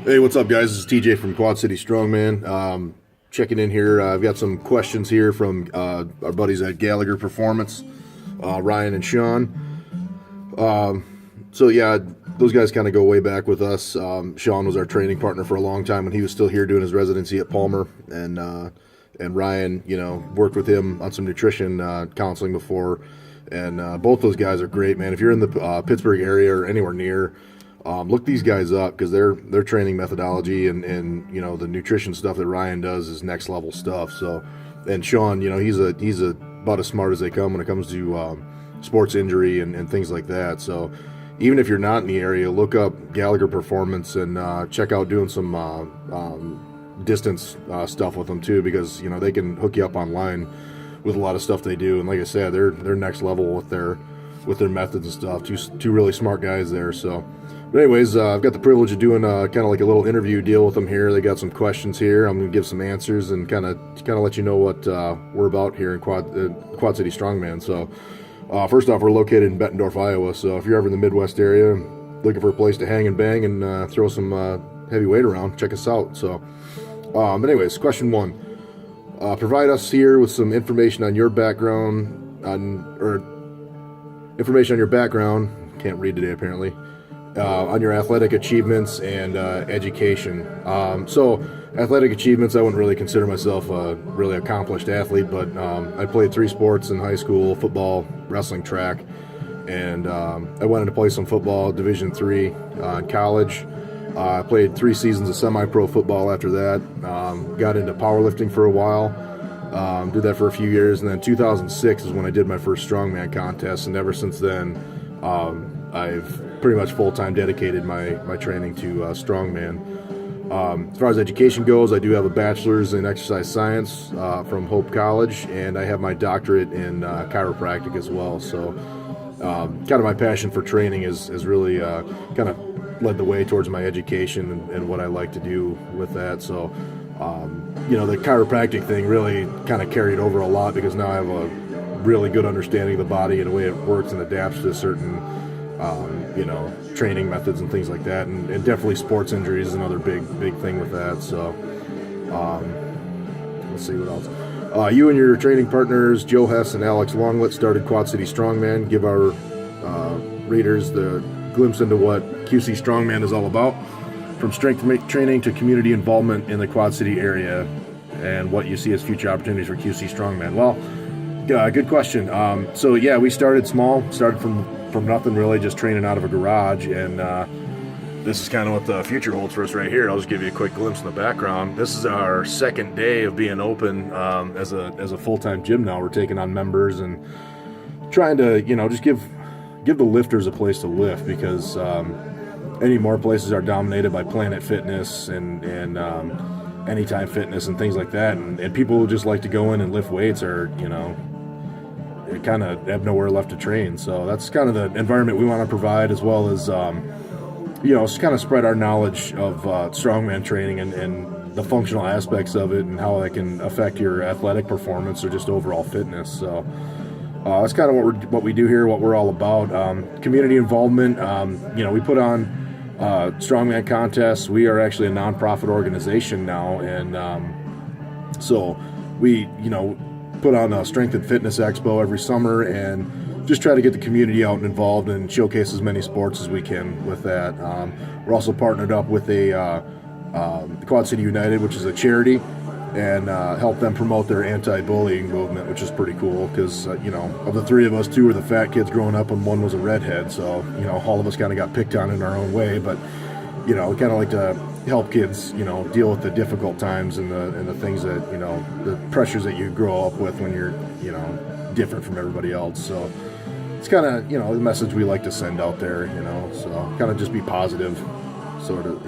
Hey, what's up, guys? This is TJ from Quad City Strongman. Checking in here. I've got some questions here from our buddies at Gallagher Performance, Ryan and Sean. So yeah, those guys kind of go way back with us. Sean was our training partner for a long time when he was still here doing his residency at Palmer, and Ryan, worked with him on some nutrition counseling before. And both those guys are great, man. If you're in the Pittsburgh area or anywhere near, look these guys up, because their training methodology and the nutrition stuff that Ryan does is next level stuff. So, and Sean, he's about as smart as they come when it comes to sports injury and things like that. So even if you're not in the area, look up Gallagher Performance and check out doing some distance stuff with them too, because they can hook you up online with a lot of stuff they do. And like I said, they're next level with their methods and stuff. Two really smart guys there. So. But anyways, I've got the privilege of doing kind of like a little interview deal with them here. They got some questions here. I'm going to give some answers and kind of let you know what we're about here in Quad City Strongman. So first off, we're located in Bettendorf, Iowa. So if you're ever in the Midwest area looking for a place to hang and bang and throw some heavy weight around, check us out. So, but anyways, question one. Provide us here with some information on your background, information on your background. Can't read today apparently. On your athletic achievements and education. So athletic achievements, I wouldn't really consider myself a really accomplished athlete, but I played 3 sports in high school: football, wrestling, track, and I went into play some football, Division III in college. I played 3 seasons of semi-pro football after that. Got into powerlifting for a while. Did that for a few years, and then 2006 is when I did my first strongman contest, and ever since then I've pretty much full-time dedicated my training to strongman. As far as education goes, I do have a bachelor's in exercise science from Hope College, and I have my doctorate in chiropractic as well. So kind of my passion for training is really kind of led the way towards my education and what I like to do with that. So the chiropractic thing really kind of carried over a lot, because now I have a really good understanding of the body and the way it works and adapts to certain training methods and things like that, and definitely sports injuries is another big thing with that. So let's see what else. You and your training partners Joe Hess and Alex Longlet started Quad City Strongman. Give our readers the glimpse into what QC Strongman is all about, from strength training to community involvement in the Quad City area, and what you see as future opportunities for QC Strongman. Well, good question. So yeah, we started small, started from nothing really, just training out of a garage, and this is kind of what the future holds for us right here. I'll just give you a quick glimpse in the background. This is our second day of being open as a full-time gym now. We're taking on members and trying to just give the lifters a place to lift, because any more places are dominated by Planet Fitness and Anytime Fitness and things like that, and people who just like to go in and lift weights are kind of have nowhere left to train. So that's kind of the environment we want to provide, as well as just kind of spread our knowledge of strongman training and the functional aspects of it, and how that can affect your athletic performance or just overall fitness. So that's kind of what we do here, what we're all about. Community involvement. We put on strongman contests. We are actually a nonprofit organization now, and so we put on a strength and fitness expo every summer, and just try to get the community out and involved and showcase as many sports as we can with that. We're also partnered up with the Quad City United, which is a charity, and help them promote their anti-bullying movement, which is pretty cool, because of the 3 of us, 2 were the fat kids growing up and 1 was a redhead, so all of us kind of got picked on in our own way. But we kind of like to help kids deal with the difficult times and the things that the pressures that you grow up with when you're different from everybody else. So it's kind of the message we like to send out there, so kind of just be positive, sort of.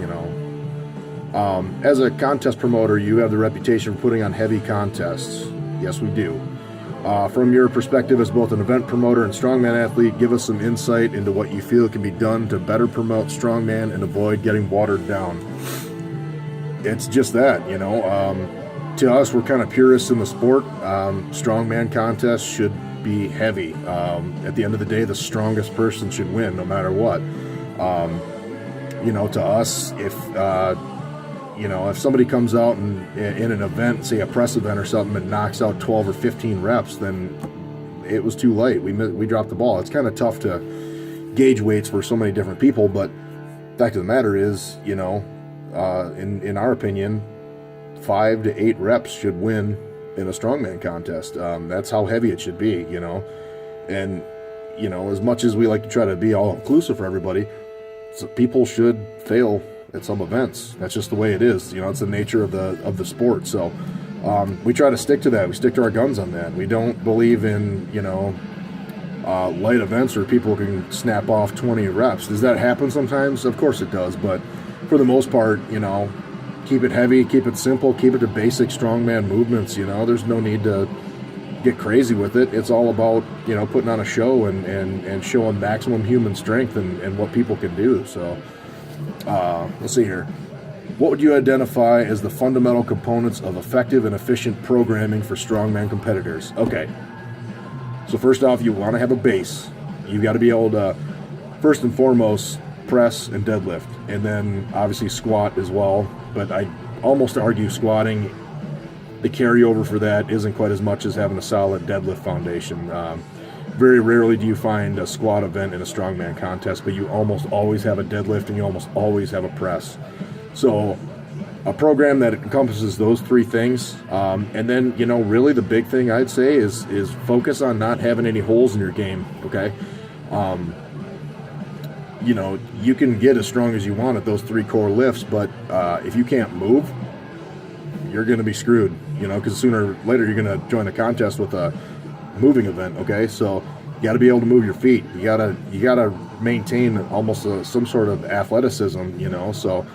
As a contest promoter, you have the reputation for putting on heavy contests. Yes, we do. From your perspective as both an event promoter and strongman athlete, give us some insight into what you feel can be done to better promote strongman and avoid getting watered down. It's just that, to us, we're kind of purists in the sport. Strongman contests should be heavy. At the end of the day, the strongest person should win no matter what. To us, if somebody comes out and in an event, say a press event or something, and knocks out 12 or 15 reps, then it was too late. We dropped the ball. It's kind of tough to gauge weights for so many different people, but the fact of the matter is, in our opinion, 5 to 8 reps should win in a strongman contest. That's how heavy it should be, and as much as we like to try to be all inclusive for everybody, people should fail at some events. That's just the way it is. It's the nature of the sport. So we try to stick to that. We stick to our guns on that. We don't believe in light events where people can snap off 20 reps. Does that happen sometimes? Of course it does, but for the most part, keep it heavy, keep it simple, keep it to basic strongman movements. There's no need to get crazy with it. It's all about putting on a show and showing maximum human strength and what people can do. So let's see here. What would you identify as the fundamental components of effective and efficient programming for strongman competitors? Okay, so first off, you want to have a base. You've got to be able to, first and foremost, press and deadlift, and then obviously squat as well. But I almost argue squatting, the carryover for that isn't quite as much as having a solid deadlift foundation. Very rarely do you find a squat event in a strongman contest, but you almost always have a deadlift and you almost always have a press. So a program that encompasses those three things, and then really the big thing I'd say is focus on not having any holes in your game. Okay, you can get as strong as you want at those 3 core lifts, but if you can't move, you're going to be screwed. Because sooner or later you're going to join a contest with a moving event. Okay, so you got to be able to move your feet. You gotta maintain almost some sort of athleticism. So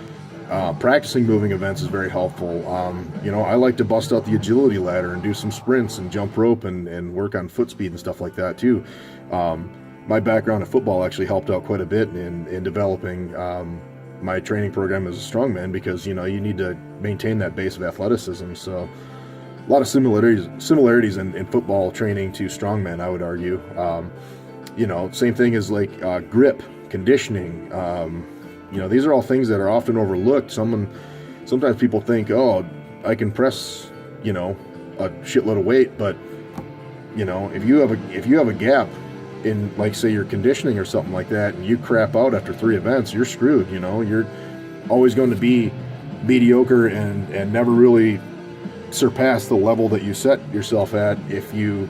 practicing moving events is very helpful. I like to bust out the agility ladder and do some sprints and jump rope and work on foot speed and stuff like that too. My background in football actually helped out quite a bit in developing my training program as a strongman, because you need to maintain that base of athleticism. So a lot of similarities in football training to strongman, I would argue. Same thing as like grip, conditioning. These are all things that are often overlooked. Sometimes people think, oh, I can press, a shitload of weight, but if you have a gap in, like, say, your conditioning or something like that, and you crap out after 3 events, you're screwed. You're always going to be mediocre and never really surpass the level that you set yourself at if you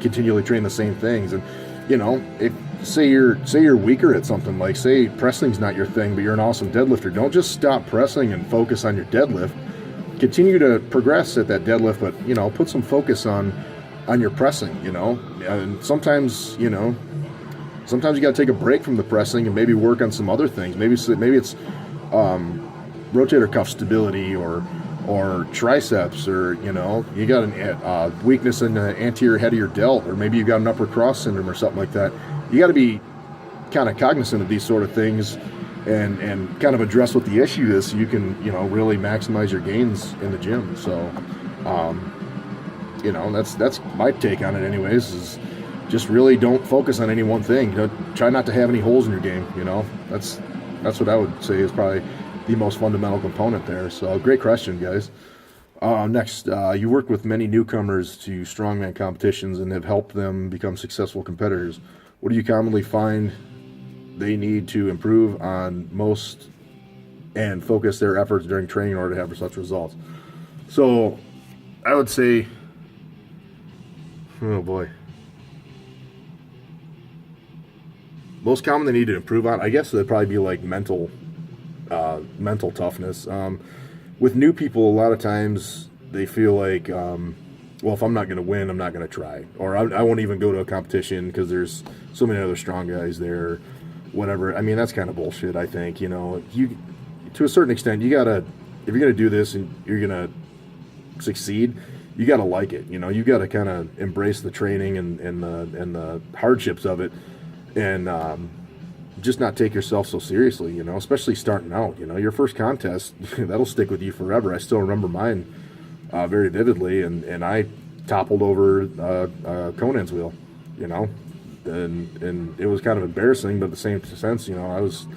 continually train the same things. And if say you're weaker at something, like say pressing's not your thing, but you're an awesome deadlifter, don't just stop pressing and focus on your deadlift. Continue to progress at that deadlift, but put some focus on your pressing. And sometimes you got to take a break from the pressing and maybe work on some other things. Maybe it's rotator cuff stability or triceps, or you got a weakness in the anterior head of your delt, or maybe you got an upper cross syndrome or something like that. You got to be kind of cognizant of these sort of things and kind of address what the issue is, so you can really maximize your gains in the gym. So that's my take on it anyways, is just really don't focus on any one thing. Try not to have any holes in your game. That's what I would say is probably the most fundamental component there. So great question, guys. Next, you work with many newcomers to strongman competitions and have helped them become successful competitors. What do you commonly find they need to improve on most and focus their efforts during training in order to have such results? So I would say, oh boy, most common they need to improve on, I guess that'd probably be like mental toughness. With new people, a lot of times they feel like, well, if I'm not going to win, I'm not going to try, or I won't even go to a competition because there's so many other strong guys there, whatever. I mean, that's kind of bullshit, I think. You to a certain extent, you gotta, if you're going to do this and you're going to succeed, you got to like it. You know, you got to kind of embrace the training and the hardships of it, and just not take yourself so seriously. You know, especially starting out. You know, your first contest that'll stick with you forever. I still remember mine very vividly, and I toppled over Conan's wheel. You know, and it was kind of embarrassing, but at the same sense, you know, I was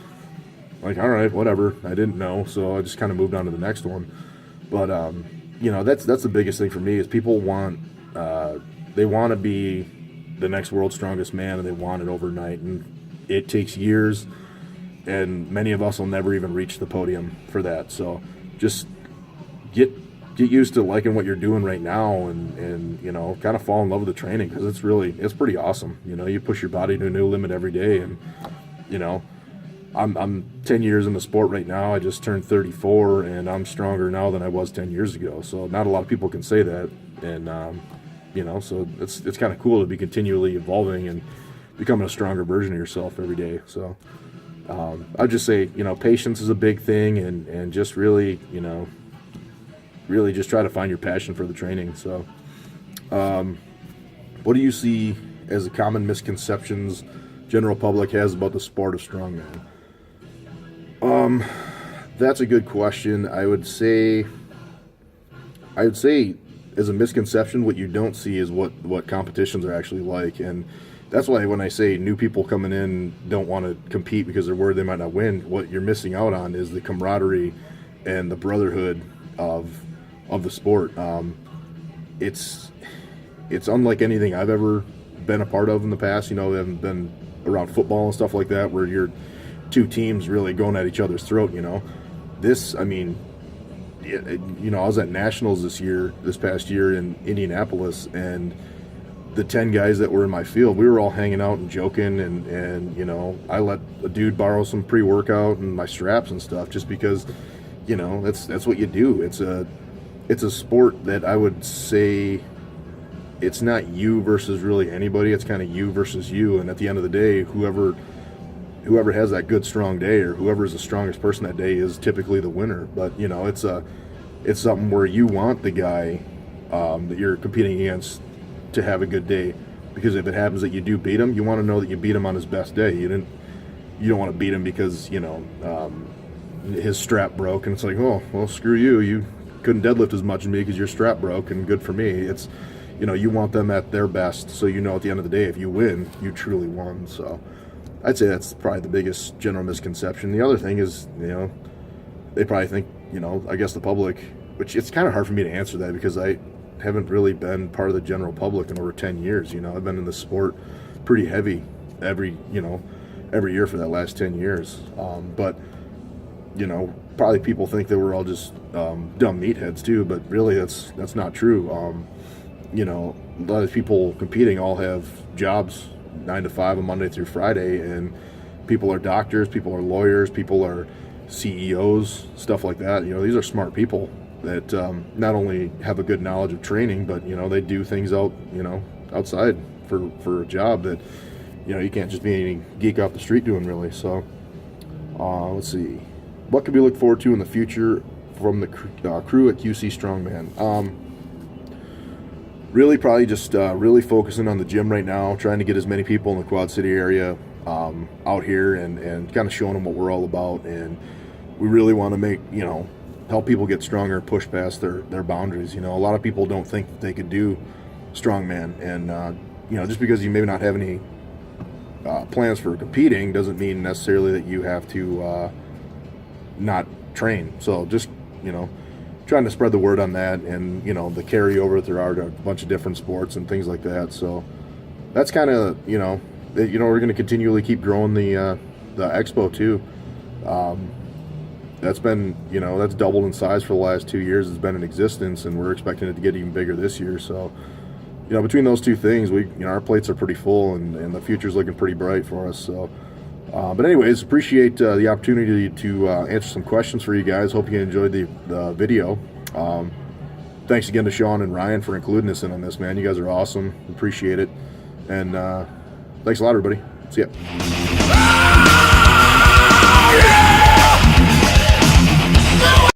like, all right, whatever. I didn't know, so I just kind of moved on to the next one. But you know, that's the biggest thing for me is people want they want to be the next world's strongest man, and they want it overnight, and it takes years, and many of us will never even reach the podium for that. So just get used to liking what you're doing right now, and you know, kind of fall in love with the training, because it's pretty awesome. You know, you push your body to a new limit every day, and you know, I'm 10 years in the sport right now. I just turned 34, and I'm stronger now than I was 10 years ago. So not a lot of people can say that, and you know, so it's kind of cool to be continually evolving and becoming a stronger version of yourself every day. So I'd just say, you know, patience is a big thing, and just really, you know, really just try to find your passion for the training. So what do you see as the common misconceptions general public has about the sport of strongman? That's a good question. I would say as a misconception, what you don't see is what competitions are actually like. And that's why when I say new people coming in don't want to compete because they're worried they might not win, what you're missing out on is the camaraderie and the brotherhood of the sport. It's unlike anything I've ever been a part of in the past. You know, I've been around football and stuff like that, where you're two teams really going at each other's throat. You know, this, I mean, you know, I was at nationals this past year in Indianapolis, and the 10 guys that were in my field, we were all hanging out and joking, and you know, I let a dude borrow some pre-workout and my straps and stuff, just because, you know, that's what you do. It's a sport that I would say it's not you versus really anybody. It's kind of you versus you, and at the end of the day, whoever has that good strong day, or whoever is the strongest person that day, is typically the winner. But you know, it's something where you want the guy that you're competing against to have a good day, because if it happens that you do beat him, you want to know that you beat him on his best day. You don't want to beat him because, you know, his strap broke, and it's like, oh well, screw you, you couldn't deadlift as much as me because your strap broke, and good for me. It's, you know, you want them at their best, so you know at the end of the day, if you win, you truly won. So I'd say that's probably the biggest general misconception. The other thing is, you know, they probably think, you know, I guess the public, which it's kind of hard for me to answer that, because I haven't really been part of the general public in over 10 years. You know, I've been in the sport pretty heavy every year for that last 10 years. But, you know, probably people think that we're all just dumb meatheads too, but really that's not true. You know, a lot of people competing all have jobs 9 to 5 on Monday through Friday, and people are doctors, people are lawyers, people are CEOs, stuff like that. You know, these are smart people that not only have a good knowledge of training, but you know, they do things outside for a job that, you know, you can't just be any geek off the street doing, really. So let's see, what can we look forward to in the future from the crew at QC Strongman? Really, probably just really focusing on the gym right now, trying to get as many people in the Quad City area out here, and kind of showing them what we're all about. And we really want to help people get stronger, push past their boundaries. You know, a lot of people don't think that they could do strongman, and you know, just because you maybe not have any plans for competing doesn't mean necessarily that you have to not train. So just, you know, trying to spread the word on that, and you know, the carryover that there are to a bunch of different sports and things like that. So that's kind of, you know, we're going to continually keep growing the expo too. That's been, you know, that's doubled in size for the last 2 years. It's been in existence, and we're expecting it to get even bigger this year. So, you know, between those two things, our plates are pretty full, and the future's looking pretty bright for us. So, but anyways, appreciate the opportunity to answer some questions for you guys. Hope you enjoyed the video. Thanks again to Sean and Ryan for including us in on this, man. You guys are awesome. Appreciate it. And thanks a lot, everybody. See ya.